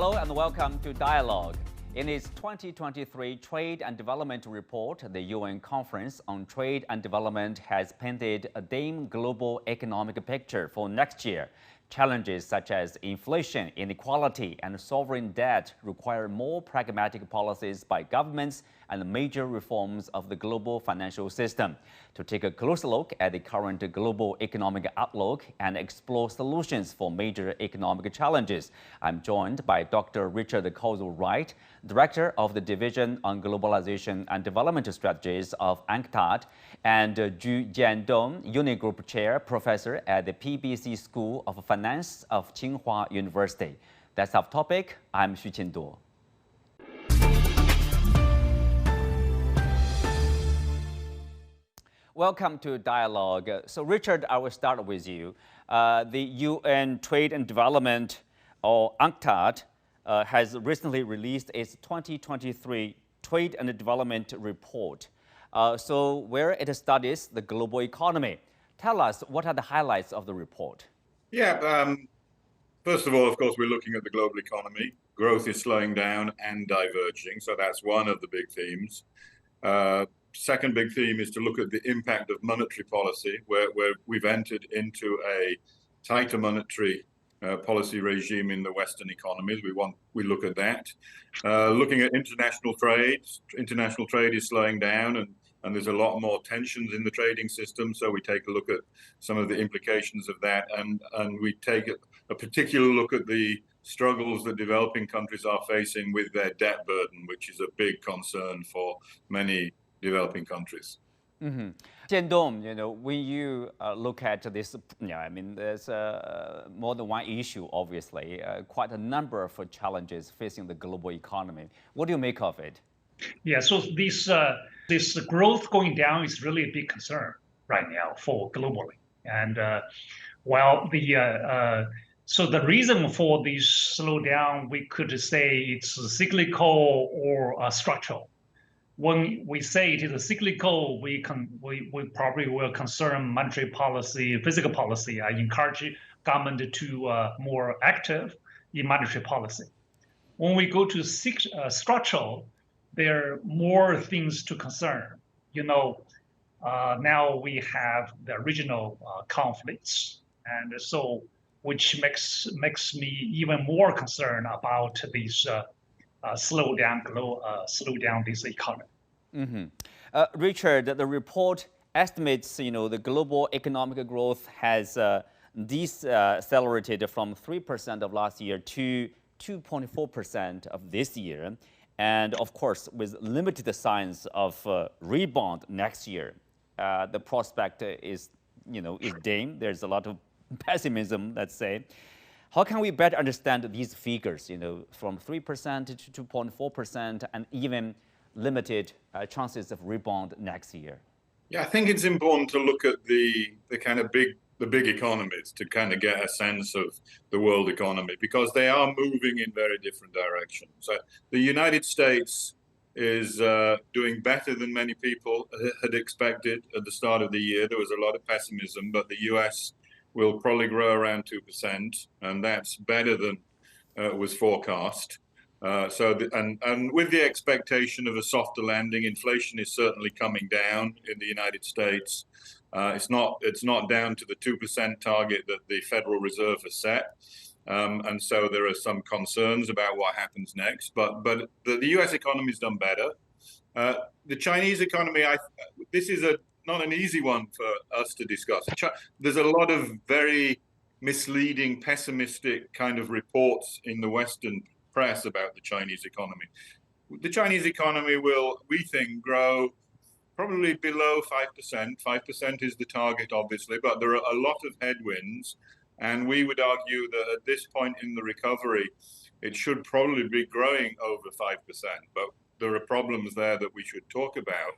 Hello and welcome to Dialogue. In its 2023 Trade and Development Report, the UN Conference on Trade and Development has painted a dim global economic picture for next year. Challenges such as inflation, inequality, and sovereign debt require more pragmatic policies by governments and major reforms of the global financial system. To take a closer look at the current global economic outlook and explore solutions for major economic challenges, I'm joined by Dr. Richard Kozul-Wright, Director of the Division on Globalization and Development Strategies of UNCTAD, and Ju Jiandong, Unigroup Chair Professor at the PBC School of Finance of Tsinghua University. That's our topic. I'm Ju Jiandong. Welcome to Dialogue. So, Richard, I will start with you. The UN Trade and Development, or UNCTAD, has recently released its 2023 Trade and Development Report. Where it studies the global economy. Tell us, what are the highlights of the report? First of all, of course, we're looking at the global economy. Growth is slowing down and diverging, so that's one of the big themes. Second big theme is to look at the impact of monetary policy, where we've entered into a tighter monetary policy regime in the Western economies. We look at that. Looking at international trade. International trade is slowing down, and there's a lot more tensions in the trading system. So we take a look at some of the implications of that, and we take a particular look at the struggles that developing countries are facing with their debt burden, which is a big concern for many developing countries. Mm-hmm. Jiandong, when you look at this, there's more than one issue, obviously, quite a number of challenges facing the global economy. What do you make of it? Yeah, so this growth going down is really a big concern right now for globally. And so the reason for this slowdown, we could say it's cyclical or structural. When we say it is cyclical, we probably will concern monetary policy, fiscal policy. I encourage government to more active in monetary policy. When we go to structural, there are more things to concern. Now we have the regional conflicts, and so which makes me even more concerned about this slow down this economy. Mm-hmm. Richard, the report estimates, the global economic growth has decelerated from 3% of last year to 2.4% of this year, and of course, with limited signs of rebound next year. The prospect is dim. There's a lot of pessimism, let's say. How can we better understand these figures, from 3% to 2.4% and even limited chances of rebound next year? Yeah, I think it's important to look at the big economies to kind of get a sense of the world economy, because they are moving in very different directions. So the United States is doing better than many people had expected at the start of the year. There was a lot of pessimism, but the US will probably grow around 2%, and that's better than was forecast. And with the expectation of a softer landing, inflation is certainly coming down in the United States. It's not down to the 2% target that the Federal Reserve has set, and so there are some concerns about what happens next. But the U.S. economy's done better. The Chinese economy, this is not an easy one for us to discuss. There's a lot of very misleading, pessimistic kind of reports in the Western press about the Chinese economy. The Chinese economy will, we think, grow probably below 5%. 5% is the target, obviously, but there are a lot of headwinds. And we would argue that at this point in the recovery, it should probably be growing over 5%. But there are problems there that we should talk about.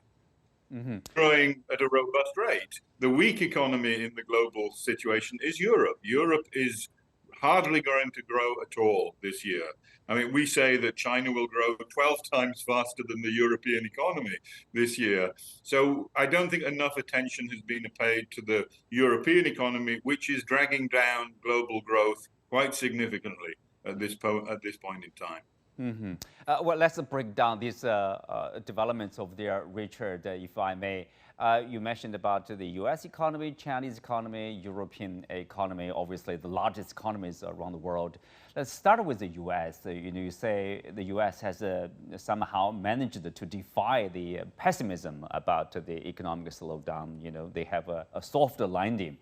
Mm-hmm. Growing at a robust rate. The weak economy in the global situation is Europe. Europe is hardly going to grow at all this year. I mean, we say that China will grow 12 times faster than the European economy this year. So I don't think enough attention has been paid to the European economy, which is dragging down global growth quite significantly. at this point in time. Mm-hmm. Well, let's break down these developments over there, Richard, if I may. You mentioned about the U.S. economy, Chinese economy, European economy, obviously the largest economies around the world. Let's start with the U.S. You say the U.S. has somehow managed to defy the pessimism about the economic slowdown. They have a softer landing.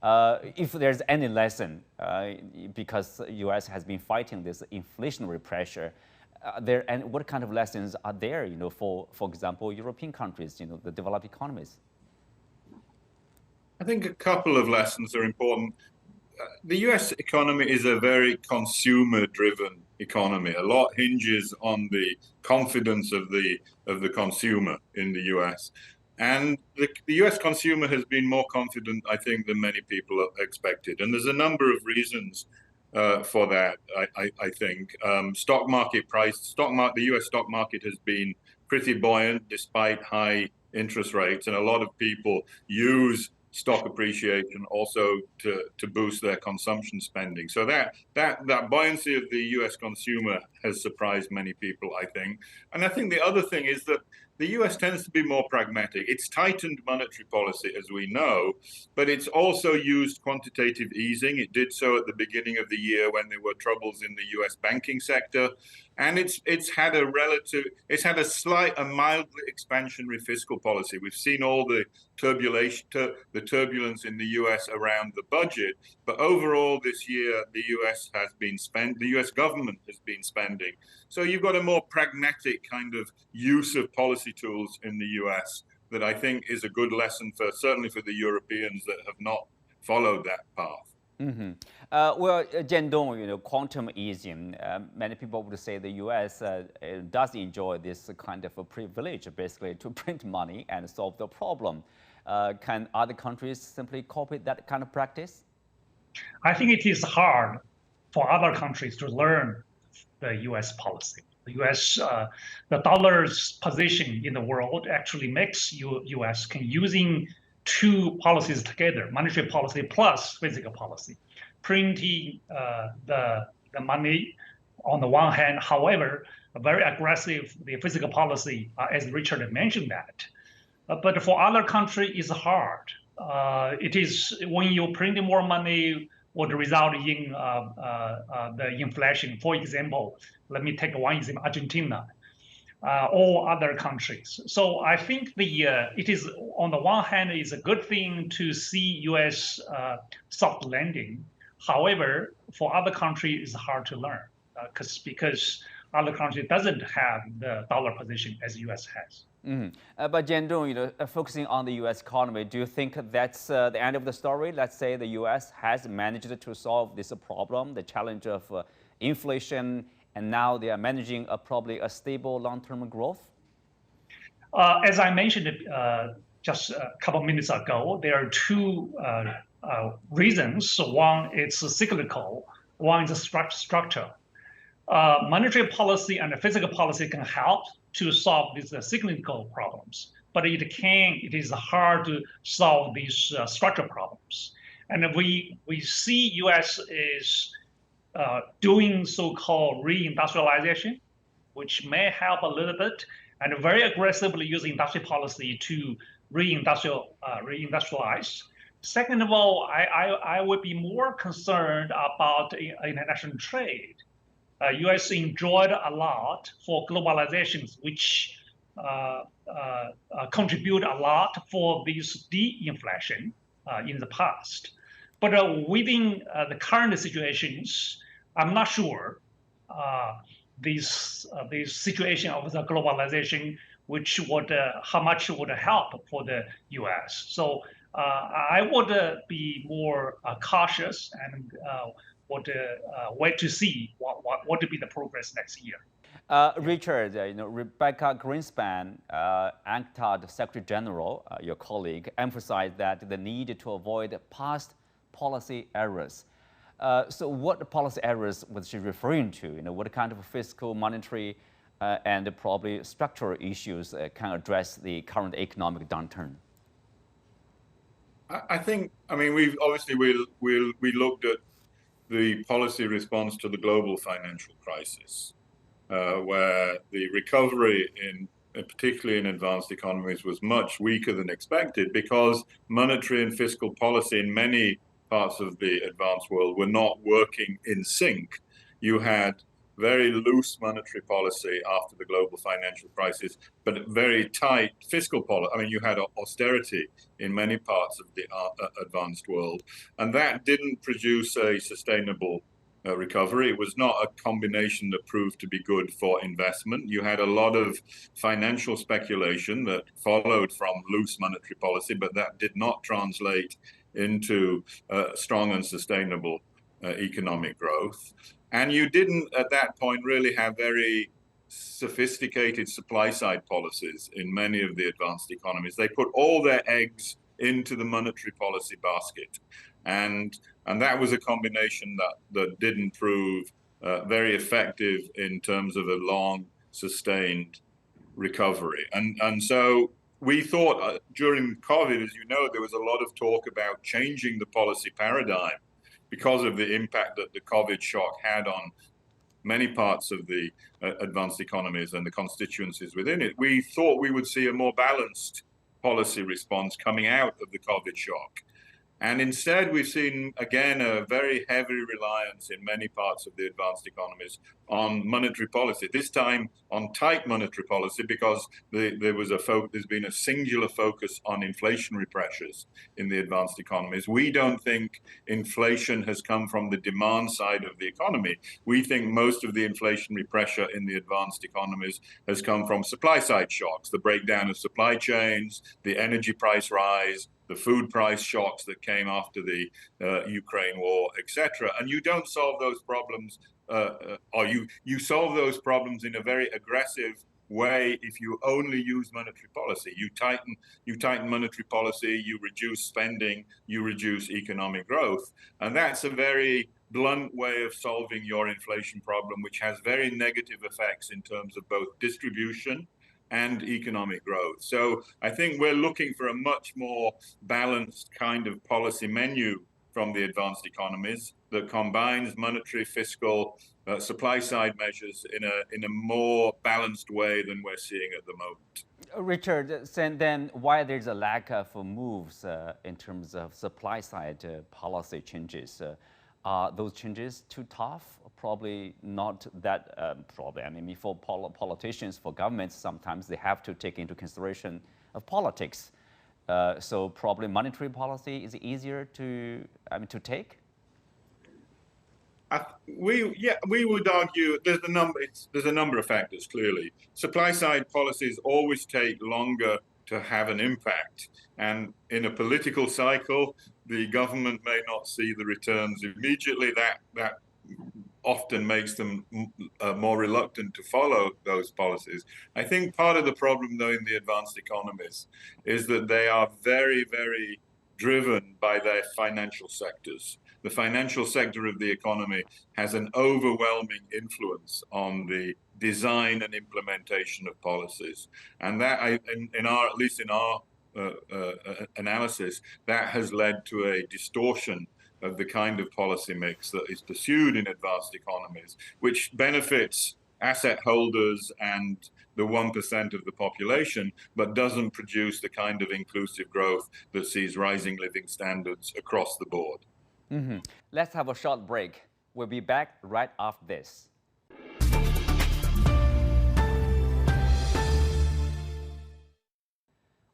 If there's any lesson, because U.S. has been fighting this inflationary pressure, and what kind of lessons are there, for example, European countries, the developed economies? I think a couple of lessons are important. The U.S. economy is a very consumer-driven economy. A lot hinges on the confidence of the consumer in the U.S. And the U.S. consumer has been more confident, I think, than many people expected. And there's a number of reasons for that, I think. The U.S. stock market has been pretty buoyant despite high interest rates. And a lot of people use stock appreciation also to boost their consumption spending. So that buoyancy of the U.S. consumer has surprised many people, I think. And I think the other thing is that the U.S. tends to be more pragmatic. It's tightened monetary policy, as we know, but it's also used quantitative easing. It did so at the beginning of the year when there were troubles in the U.S. banking sector. And it's had a mildly expansionary fiscal policy. We've seen all the turbulence in the U.S. around the budget, but overall this year the U.S. government has been spending. So you've got a more pragmatic kind of use of policy tools in the U.S. that I think is a good lesson certainly for the Europeans that have not followed that path. Mm-hmm. Well, Jiandong, quantum easing, many people would say the U.S. Does enjoy this kind of a privilege, basically, to print money and solve the problem. Can other countries simply copy that kind of practice? I think it is hard for other countries to learn the U.S. policy. The U.S., the dollar's position in the world actually makes U.S. using two policies together, monetary policy plus physical policy, printing the money on the one hand, however, very aggressive, the physical policy, as Richard mentioned that. But for other countries, it's hard. It is when you print more money would result in the inflation. For example, let me take one example, Argentina. Or other countries. So I think it is, on the one hand, is a good thing to see U.S. soft landing. However, for other countries, it's hard to learn because other countries doesn't have the dollar position as U.S. has. Mm-hmm. But Jiandong, focusing on the U.S. economy, do you think that's the end of the story? Let's say the U.S. has managed to solve this problem, the challenge of inflation, and now they are managing probably a stable long-term growth? As I mentioned just a couple of minutes ago, there are two reasons. So one is cyclical, one is structural. Monetary policy and physical policy can help to solve these cyclical problems, but it is hard to solve these structural problems. And we see U.S. is doing so-called reindustrialization, which may help a little bit, and very aggressively using industrial policy to reindustrialize. Second of all, I would be more concerned about international trade. U.S. enjoyed a lot for globalization, which contribute a lot for this de-inflation in the past. But within the current situations, I'm not sure this situation of the globalization, how much would help for the U.S. So I would be more cautious and would wait to see what would be the progress next year. Richard, Rebecca Greenspan, UNCTAD Secretary General, your colleague, emphasized that the need to avoid past policy errors. So what policy errors was she referring to? What kind of fiscal, monetary, and probably structural issues can address the current economic downturn? I mean, we looked at the policy response to the global financial crisis, where the recovery particularly in advanced economies was much weaker than expected because monetary and fiscal policy in many parts of the advanced world were not working in sync. You had very loose monetary policy after the global financial crisis, but very tight fiscal policy. I mean, you had austerity in many parts of the advanced world, and that didn't produce a sustainable recovery. It was not a combination that proved to be good for investment. You had a lot of financial speculation that followed from loose monetary policy, but that did not translate into strong and sustainable economic growth. And you didn't, at that point, really have very sophisticated supply-side policies in many of the advanced economies. They put all their eggs into the monetary policy basket. And that was a combination that didn't prove very effective in terms of a long, sustained recovery. And so we thought during COVID, as you know, there was a lot of talk about changing the policy paradigm because of the impact that the COVID shock had on many parts of the advanced economies and the constituencies within it. We thought we would see a more balanced policy response coming out of the COVID shock. And instead, we've seen, again, a very heavy reliance in many parts of the advanced economies on monetary policy, this time on tight monetary policy, because there's been a singular focus on inflationary pressures in the advanced economies. We don't think inflation has come from the demand side of the economy. We think most of the inflationary pressure in the advanced economies has come from supply side shocks, the breakdown of supply chains, the energy price rise, the food price shocks that came after the Ukraine war, etc. And you don't solve those problems, or you solve those problems in a very aggressive way if you only use monetary policy. You tighten monetary policy, you reduce spending, you reduce economic growth. And that's a very blunt way of solving your inflation problem, which has very negative effects in terms of both distribution and economic growth. So I think we're looking for a much more balanced kind of policy menu from the advanced economies that combines monetary, fiscal, supply side measures in a more balanced way than we're seeing at the moment. Richard, then why there's a lack of moves in terms of supply side policy changes? Are those changes too tough? Probably not that, probably. I mean, for politicians, for governments, sometimes they have to take into consideration of politics. So probably monetary policy is easier to take? We would argue there's a number of factors, clearly. Supply side policies always take longer to have an impact. And in a political cycle, the government may not see the returns immediately. That often makes them more reluctant to follow those policies. I think part of the problem, though, in the advanced economies is that they are very, very driven by their financial sectors. The financial sector of the economy has an overwhelming influence on the design and implementation of policies. And that, at least in our analysis, that has led to a distortion of the kind of policy mix that is pursued in advanced economies, which benefits asset holders and the 1% of the population, but doesn't produce the kind of inclusive growth that sees rising living standards across the board. Mm-hmm. Let's have a short break. We'll be back right after this.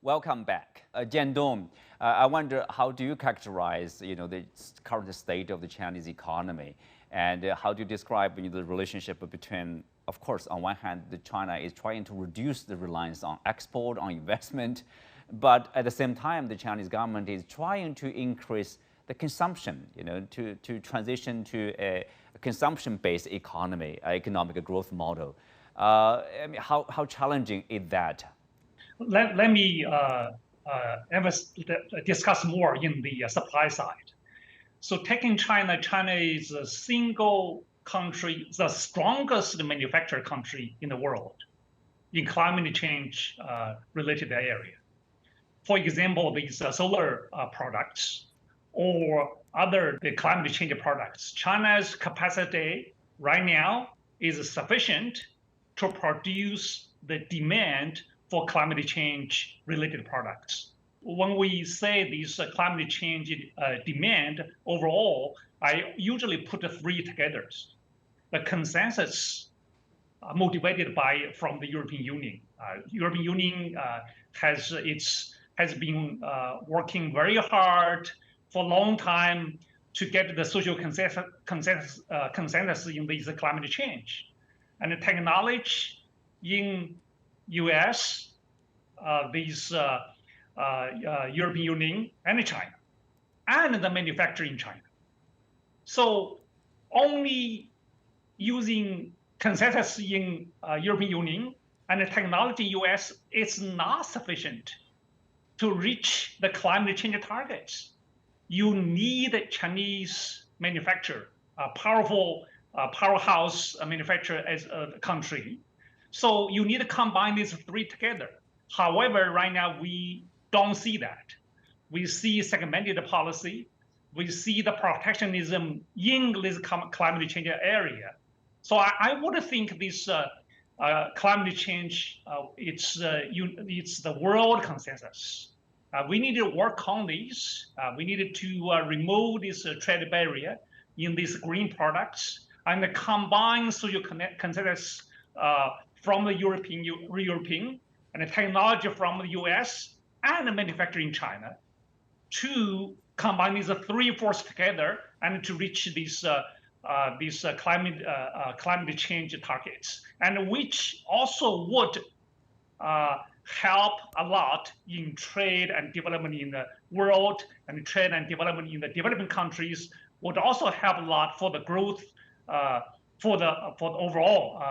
Welcome back. Jiandong, I wonder, how do you characterize the current state of the Chinese economy? And how do you describe the relationship between, of course, on one hand, China is trying to reduce the reliance on export, on investment, but at the same time, the Chinese government is trying to increase the consumption, to transition to a consumption-based economy, economic growth model. How challenging is that? Let me discuss more in the supply side. So taking China, China is a single country, the strongest manufacturing country in the world in climate change related area. For example, these solar products or the climate change products. China's capacity right now is sufficient to produce the demand for climate change related products. When we say these climate change demand overall, I usually put the three together. The consensus motivated from the European Union. European Union has been working very hard for a long time to get the social consensus in these climate change. And the technology in US, these European Union and China, and the manufacturing in China. So only using consensus in European Union and the technology US is not sufficient to reach the climate change targets. You need a Chinese manufacturer, a powerful powerhouse manufacturer as a country. So you need to combine these three together. However, right now we don't see that. We see segmented policy. We see the protectionism in this climate change area. So I would think this climate change, it's the world consensus. We need to work on this. We needed to remove this trade barrier in these green products and combine social consensus from the European and the technology from the US and the manufacturing in China to combine these three forces together and to reach these climate change targets, and which also would help a lot in trade and development in the world, and trade and development in the developing countries would also help a lot for the growth, for the overall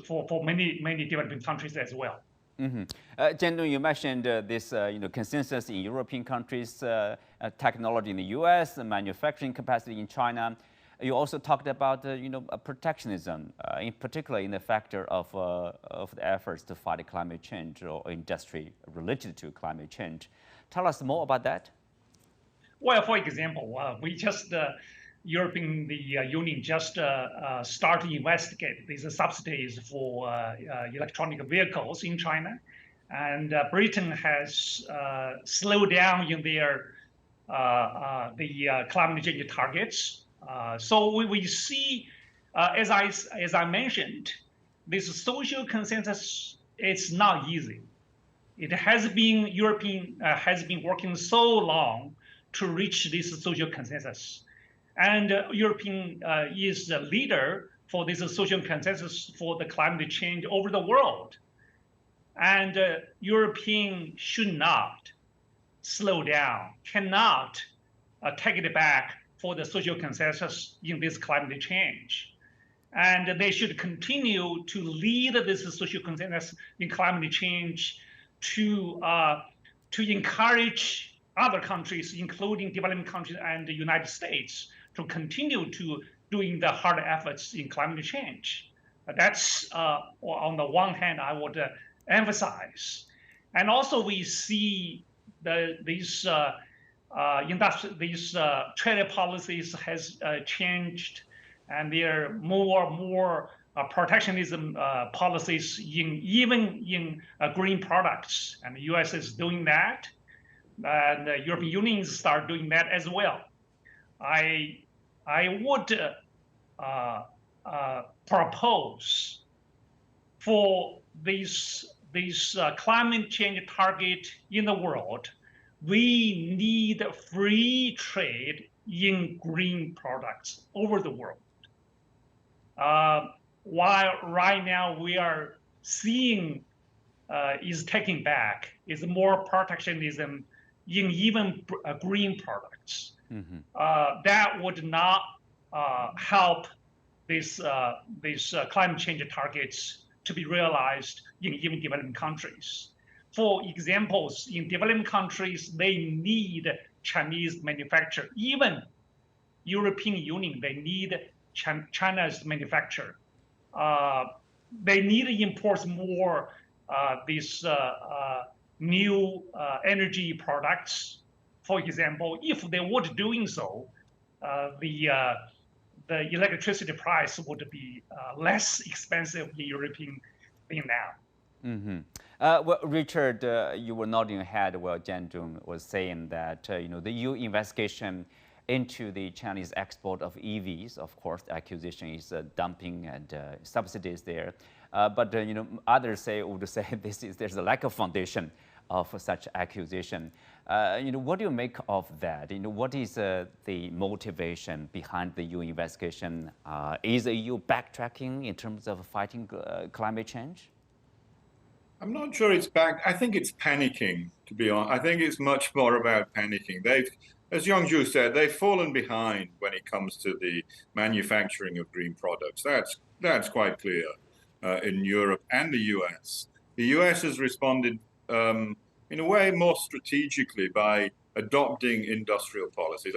for many developing countries as well. Mm-hmm. Jiandong, you mentioned this consensus in European countries, technology in the U.S., manufacturing capacity in China. You also talked about protectionism, in particular in the factor of the efforts to fight climate change or industry related to climate change. Tell us more about that. Well, for example, we just European Union just started to investigate these subsidies for electronic vehicles in China, and Britain has slowed down in their the climate change targets. So we see, as I mentioned, this social consensus is not easy. It has been has been working so long to reach this social consensus. And European is the leader for this social consensus for the climate change over the world. And European should not slow down, cannot take it back for the social consensus in this climate change. And they should continue to lead this social consensus in climate change to encourage other countries, including developing countries and the United States, to continue to doing the hard efforts in climate change. That's on the one hand, I would emphasize. And also we see these trade policies has changed, and there are more protectionism policies even in green products, and the US is doing that, and the European Union start doing that as well. I would propose for these climate change target in the world, we need free trade in green products over the world. While right now we are seeing is taking back is more protectionism in even green products. Mm-hmm. That would not help these climate change targets to be realized in even developing countries. For examples, in developing countries, they need Chinese manufacture. Even European Union, they need China's manufacture. They need to import more these new energy products for example, if they were doing so, the electricity price would be less expensive in European than now. Mm-hmm. Well, Richard, you were nodding your head while Jiandong was saying that the EU investigation into the Chinese export of EVs, of course, the accusation is dumping and subsidies there. But others would say there's a lack of foundation of such accusation. What do you make of that? What is the motivation behind the EU investigation? Is the EU backtracking in terms of fighting climate change? I'm not sure it's back. I think it's panicking, to be honest. I think it's much more about panicking. As Ju said, they've fallen behind when it comes to the manufacturing of green products. That's quite clear in Europe and the US. The US has responded in a way more strategically by adopting industrial policies.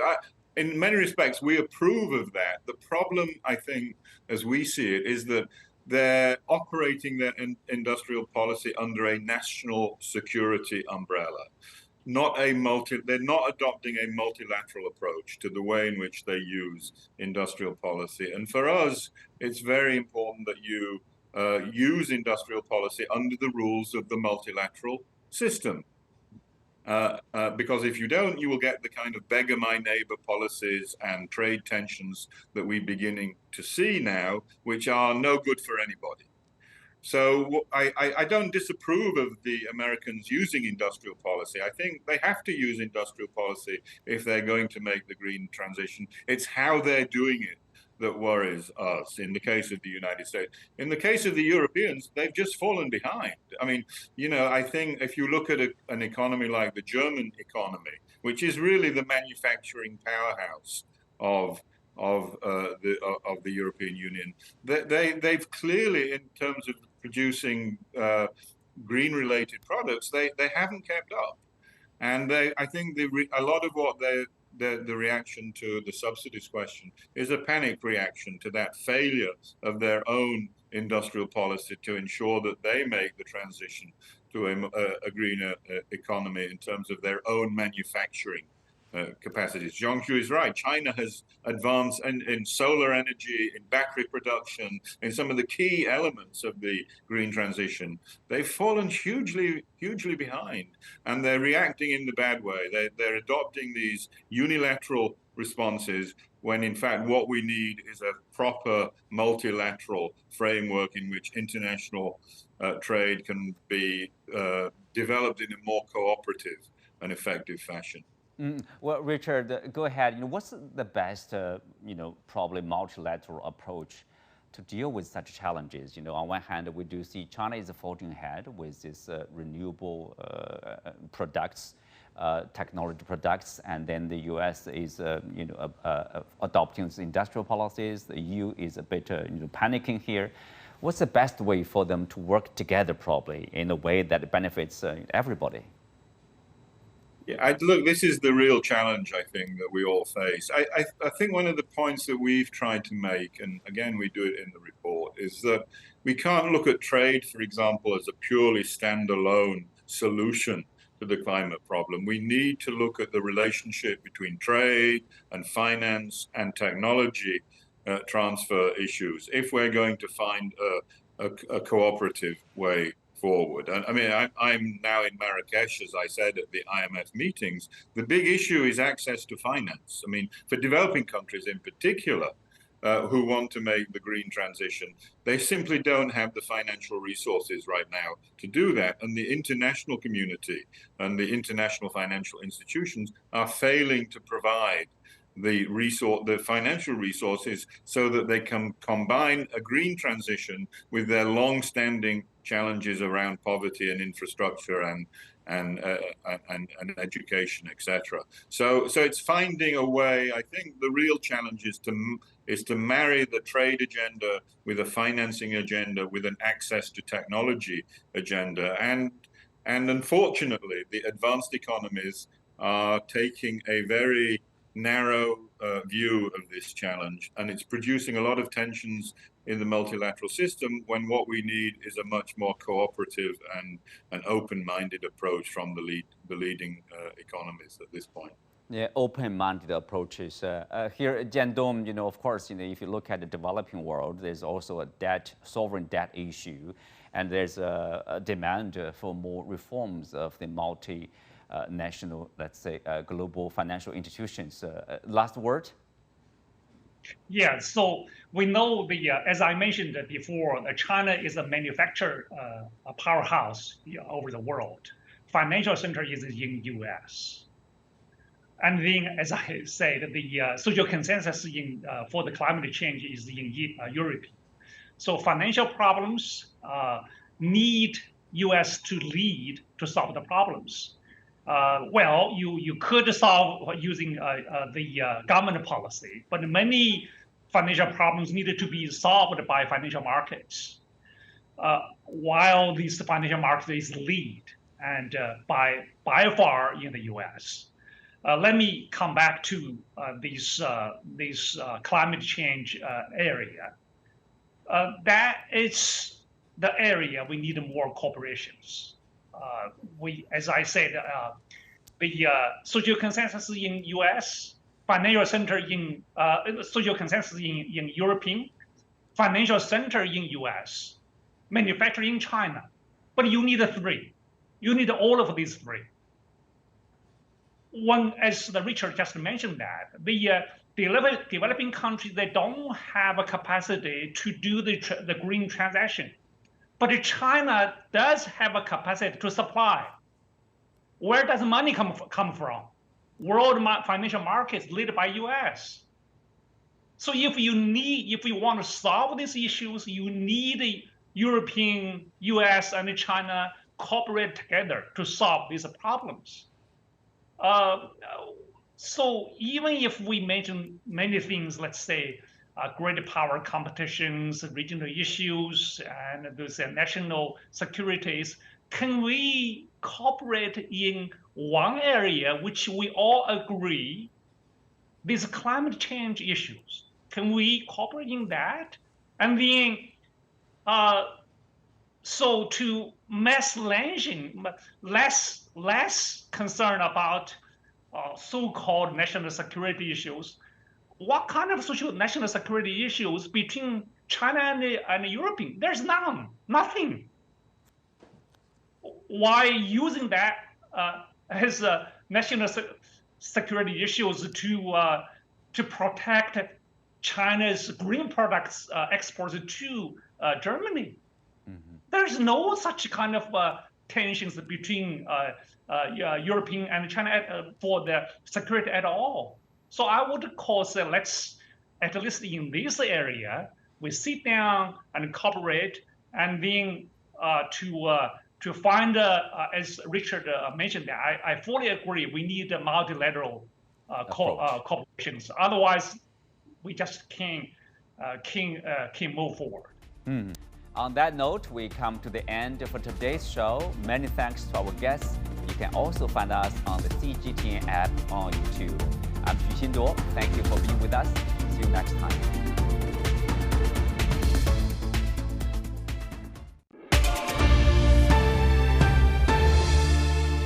In many respects, we approve of that. The problem, I think, as we see it, is that they're operating their industrial policy under a national security umbrella, they're not adopting a multilateral approach to the way in which they use industrial policy. And for us, it's very important that you use industrial policy under the rules of the multilateral system. Because if you don't, you will get the kind of beggar my neighbor policies and trade tensions that we're beginning to see now, which are no good for anybody. So I don't disapprove of the Americans using industrial policy. I think they have to use industrial policy if they're going to make the green transition. It's how they're doing it that worries us in the case of the United States. In the case of the Europeans, they've just fallen behind. I mean, I think if you look at an economy like the German economy, which is really the manufacturing powerhouse of the European Union, they've clearly, in terms of producing green-related products, they haven't kept up. And I think a lot of what the reaction to the subsidies question is a panic reaction to that failure of their own industrial policy to ensure that they make the transition to a greener economy in terms of their own manufacturing capacities. Ju is right. China has advanced in solar energy, in battery production, in some of the key elements of the green transition. They've fallen hugely behind, and they're reacting in the bad way. They're adopting these unilateral responses when, in fact, what we need is a proper multilateral framework in which international trade can be developed in a more cooperative and effective fashion. Well, Richard, go ahead. What's the best, probably multilateral approach to deal with such challenges? On one hand, we do see China is forging ahead with this renewable products, technology products, and then the U.S. is, adopting industrial policies. The EU is a bit, panicking here. What's the best way for them to work together, probably, in a way that benefits everybody? Yeah, look, this is the real challenge, I think, that we all face. I think one of the points that we've tried to make, and again, we do it in the report, is that we can't look at trade, for example, as a purely standalone solution to the climate problem. We need to look at the relationship between trade and finance and technology transfer issues if we're going to find a cooperative way forward. And I mean, I'm now in Marrakesh, as I said, at the IMF meetings. The big issue is access to finance. I mean, for developing countries in particular, who want to make the green transition, they simply don't have the financial resources right now to do that. And the international community and the international financial institutions are failing to provide the financial resources so that they can combine a green transition with their long-standing challenges around poverty and infrastructure and education, etc. So it's finding a way. I think the real challenge is to marry the trade agenda with a financing agenda, with an access to technology agenda, and unfortunately, the advanced economies are taking a very narrow view of this challenge, and it's producing a lot of tensions in the multilateral system, when what we need is a much more cooperative and an open-minded approach from the leading economies at this point. Yeah, open-minded approaches. Here, Jiandong, of course, if you look at the developing world, there's also a sovereign debt issue, and there's a demand for more reforms of the multinational, let's say, global financial institutions. Last word? Yeah, so we know as I mentioned before, China is a manufacturer a powerhouse over the world. Financial center is in U.S. And then, as I said, the social consensus for the climate change is in Europe. So financial problems need U.S. to lead to solve the problems. Well, you could solve using the government policy, but many financial problems needed to be solved by financial markets. While these financial markets is lead and by far in the U.S. Let me come back to this climate change area. That is the area we need more corporations. As I said, the social consensus in U.S., financial center in social consensus in European, financial center in U.S., manufacturing in China. But you need three. You need all of these three. One, as Richard just mentioned, that the developing countries, they don't have a capacity to do the green transaction. But China does have a capacity to supply. Where does money come from? World financial markets led by U.S. So if you want to solve these issues, you need European, U.S., and China cooperate together to solve these problems. So even if we mention many things, let's say great power competitions, regional issues, and those national securities, can we cooperate in one area which we all agree, these climate change issues? Can we cooperate in that? And then, so to less concern about so-called national security issues. What kind of national security issues between China and European? There's nothing. Why using that as national security issues to protect China's green products exports to Germany? Mm-hmm. There's no such kind of tensions between European and China for the security at all. So I would call, let's, at least in this area, we sit down and cooperate, and then to find, as Richard mentioned, I fully agree, we need multilateral corporations. Otherwise, we just can't move forward. Mm. On that note, we come to the end for today's show. Many thanks to our guests. You can also find us on the CGTN app on YouTube. I'm Ju Jiandong. Thank you for being with us. See you next time.